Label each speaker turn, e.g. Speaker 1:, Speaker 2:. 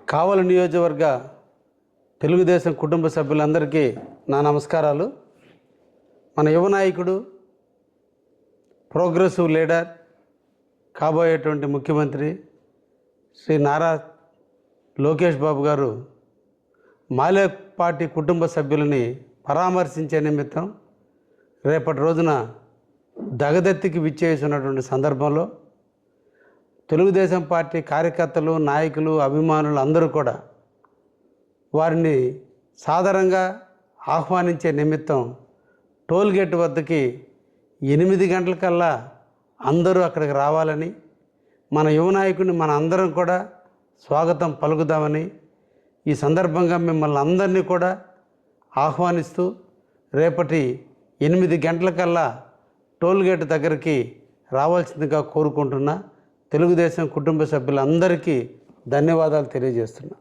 Speaker 1: కావలి నియోజకవర్గ తెలుగుదేశం కుటుంబ సభ్యులందరికీ నా నమస్కారాలు. మన యువ నాయకుడు, ప్రోగ్రెసివ్ లీడర్, కాబోయేటువంటి ముఖ్యమంత్రి శ్రీ నారా లోకేష్ బాబు గారు మాలే పార్టీ కుటుంబ సభ్యులని పరామర్శించే నిమిత్తం రేపటి రోజున దగదత్తికి విచ్చేస్తున్నటువంటి సందర్భంలో తెలుగుదేశం పార్టీ కార్యకర్తలు, నాయకులు, అభిమానులు అందరూ కూడా వారిని సాదరంగా ఆహ్వానించే నిమిత్తం టోల్గేట్ వద్దకి 8 గంటలకల్లా అందరూ అక్కడికి రావాలని, మన యువ నాయకుడిని మన అందరం కూడా స్వాగతం పలుకుదామని ఈ సందర్భంగా మిమ్మల్ని అందరినీ కూడా ఆహ్వానిస్తూ రేపటి 8 గంటలకల్లా టోల్గేట్ దగ్గరికి రావాల్సిందిగా కోరుకుంటున్నా. తెలుగుదేశం కుటుంబ సభ్యులందరికీ ధన్యవాదాలు తెలియజేస్తున్నా.